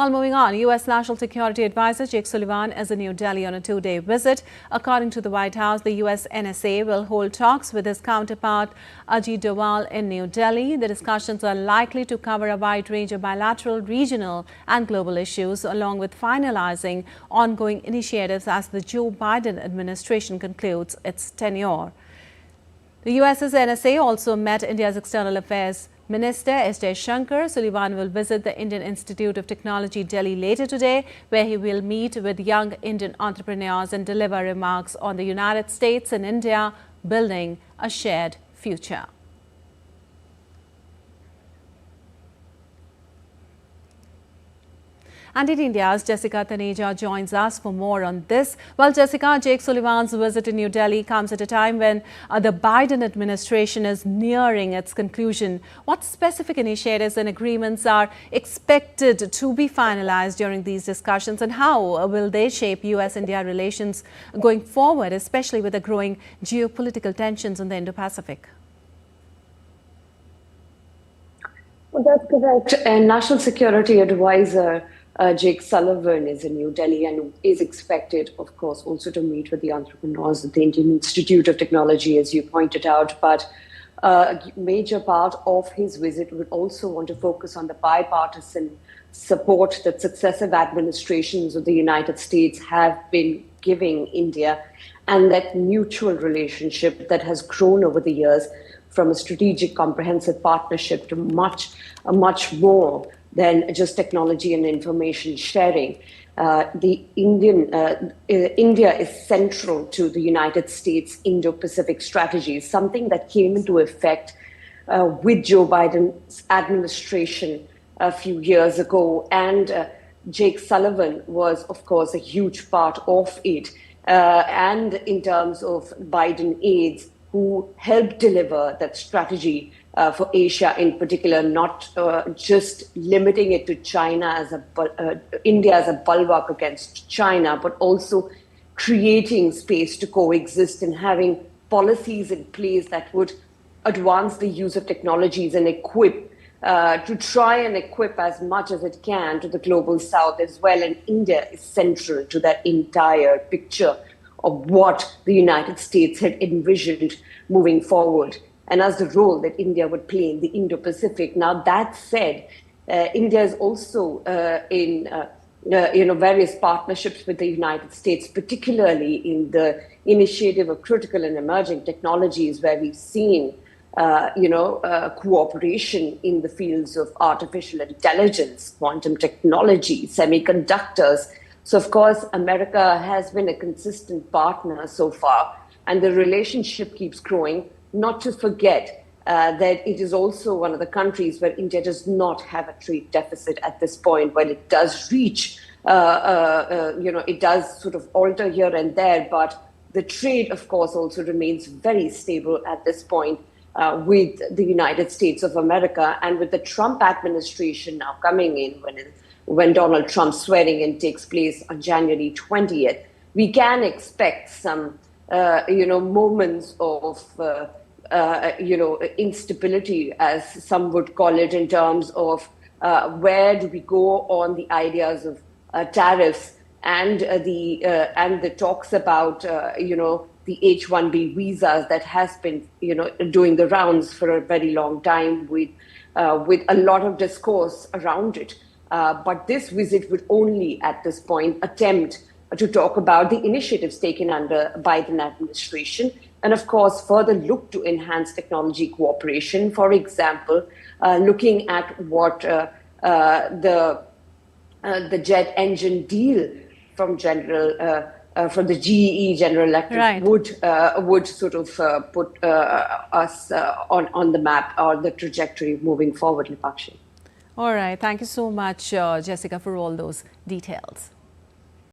While moving on, U.S. National Security Advisor Jake Sullivan is in New Delhi on a two-day visit. According to the White House, the U.S. NSA will hold talks with his counterpart Ajit Doval in New Delhi. The discussions are likely to cover a wide range of bilateral, regional and global issues, along with finalizing ongoing initiatives as the Joe Biden administration concludes its tenure. The US's NSA also met India's External Affairs Minister Jaishankar. Sullivan will visit the Indian Institute of Technology, Delhi later today, where he will meet with young Indian entrepreneurs and deliver remarks on the United States and India building a shared future. And in India's Jessica Taneja joins us for more on this. Well, Jessica, Jake Sullivan's visit to New Delhi comes at a time when the Biden administration is nearing its conclusion. What specific initiatives and agreements are expected to be finalized during these discussions, and how will they shape U.S.-India relations going forward, especially with the growing geopolitical tensions in the Indo-Pacific? Well, that's correct. And National Security Advisor Jake Sullivan is in New Delhi and is expected, of course, also to meet with the entrepreneurs at the Indian Institute of Technology, as you pointed out. But a major part of his visit would also want to focus on the bipartisan support that successive administrations of the United States have been giving India, and that mutual relationship that has grown over the years from a strategic comprehensive partnership to much more than just technology and information sharing. India is central to the United States Indo-Pacific strategy, something that came into effect with Joe Biden's administration a few years ago. And Jake Sullivan was, of course, a huge part of it. And in terms of Biden aides who helped deliver that strategy for Asia in particular, not just limiting it to China as India as a bulwark against China, but also creating space to coexist and having policies in place that would advance the use of technologies and equip, to try and equip as much as it can to the global south as well. And India is central to that entire picture of what the United States had envisioned moving forward, and as the role that India would play in the Indo-Pacific. Now, that said, India is also in various partnerships with the United States, particularly in the initiative of critical and emerging technologies, where we've seen cooperation in the fields of artificial intelligence, quantum technology, semiconductors. So, of course, America has been a consistent partner so far, and the relationship keeps growing. Not to forget that it is also one of the countries where India does not have a trade deficit at this point. While it does reach, it does sort of alter here and there, but the trade, of course, also remains very stable at this point with the United States of America. And with the Trump administration now coming in, when Donald Trump's swearing in takes place on January 20th, we can expect some, moments of instability, as some would call it, in terms of where do we go on the ideas of tariffs and the talks about the H-1B visas that has been doing the rounds for a very long time with a lot of discourse around it. But this visit would only at this point attempt to talk about the initiatives taken under Biden administration, and of course further look to enhance technology cooperation. For example, looking at what the jet engine deal from the GE General Electric would sort of put us on the map or the trajectory moving forward, Lipakshi. All right. Thank you so much, Jessica, for all those details.